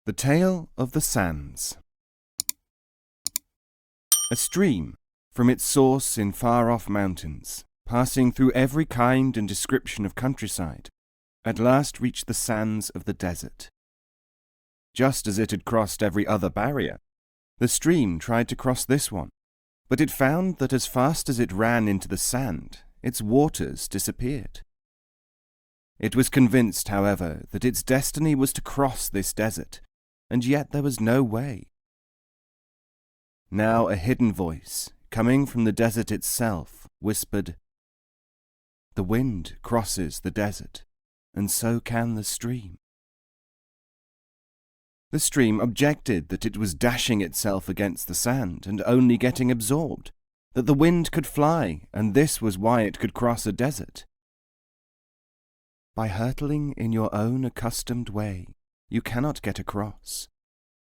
The Tale of the Sands. A stream, from its source in far-off mountains, passing through every kind and description of countryside, at last reached the sands of the desert. Just as it had crossed every other barrier, the stream tried to cross this one, but it found that as fast as it ran into the sand, its waters disappeared. It was convinced, however, that its destiny was to cross this desert, and yet there was no way. Now a hidden voice, coming from the desert itself, whispered, "The wind crosses the desert, and so can the stream." The stream objected that it was dashing itself against the sand and only getting absorbed, that the wind could fly, and this was why it could cross a desert. By hurtling in your own accustomed way, you cannot get across.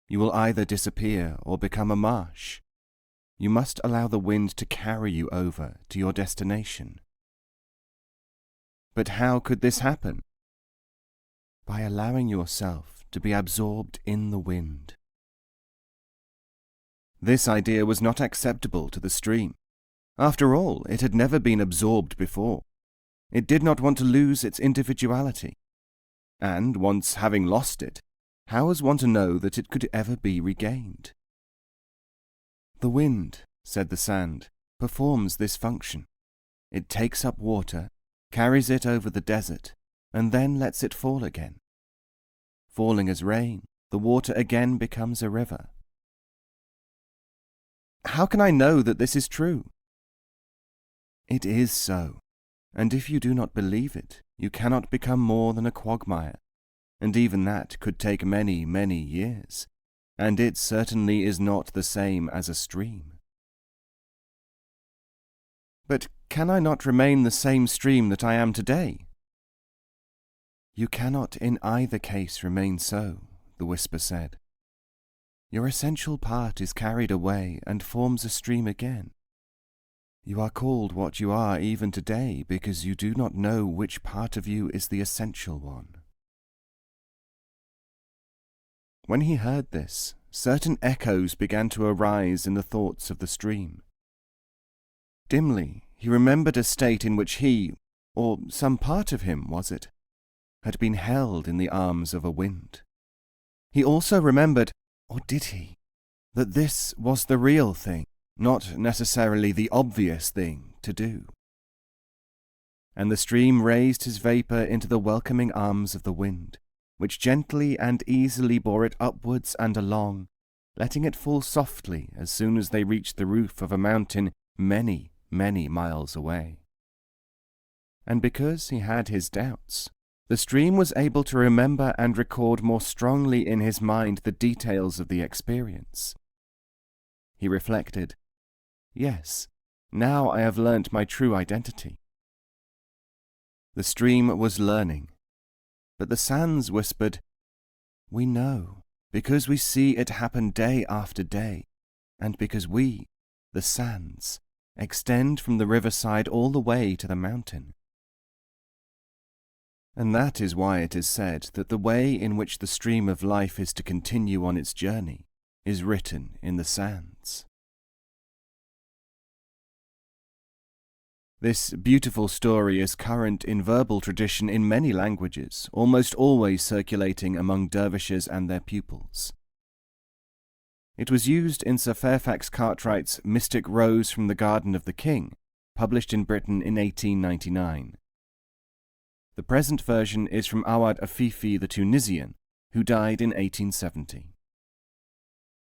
You will either disappear or become a marsh. You must allow the wind to carry you over to your destination. But how could this happen? By allowing yourself to be absorbed in the wind. This idea was not acceptable to the stream. After all, it had never been absorbed before. It did not want to lose its individuality. And once having lost it, how was one to know that it could ever be regained? "The wind," said the sand, "performs this function. It takes up water, carries it over the desert, and then lets it fall again. Falling as rain, the water again becomes a river." How can I know that this is true? It is so, and if you do not believe it, you cannot become more than a quagmire, and even that could take many, many years, and it certainly is not the same as a stream. But can I not remain the same stream that I am today? You cannot in either case remain so, the whisper said. Your essential part is carried away and forms a stream again. You are called what you are even today because you do not know which part of you is the essential one. When he heard this, certain echoes began to arise in the thoughts of the stream. Dimly, he remembered a state in which he, or some part of him, was it, had been held in the arms of a wind. He also remembered, or did he, that this was the real thing, not necessarily the obvious thing to do. And the stream raised his vapour into the welcoming arms of the wind, which gently and easily bore it upwards and along, letting it fall softly as soon as they reached the roof of a mountain many, many miles away. And because he had his doubts, the stream was able to remember and record more strongly in his mind the details of the experience. He reflected, "Yes, now I have learnt my true identity." The stream was learning, but the sands whispered, "We know, because we see it happen day after day, and because we, the sands, extend from the riverside all the way to the mountain." And that is why it is said that the way in which the stream of life is to continue on its journey is written in the sands. This beautiful story is current in verbal tradition in many languages, almost always circulating among dervishes and their pupils. It was used in Sir Fairfax Cartwright's Mystic Rose from the Garden of the King, published in Britain in 1899. The present version is from Awad Afifi the Tunisian, who died in 1870.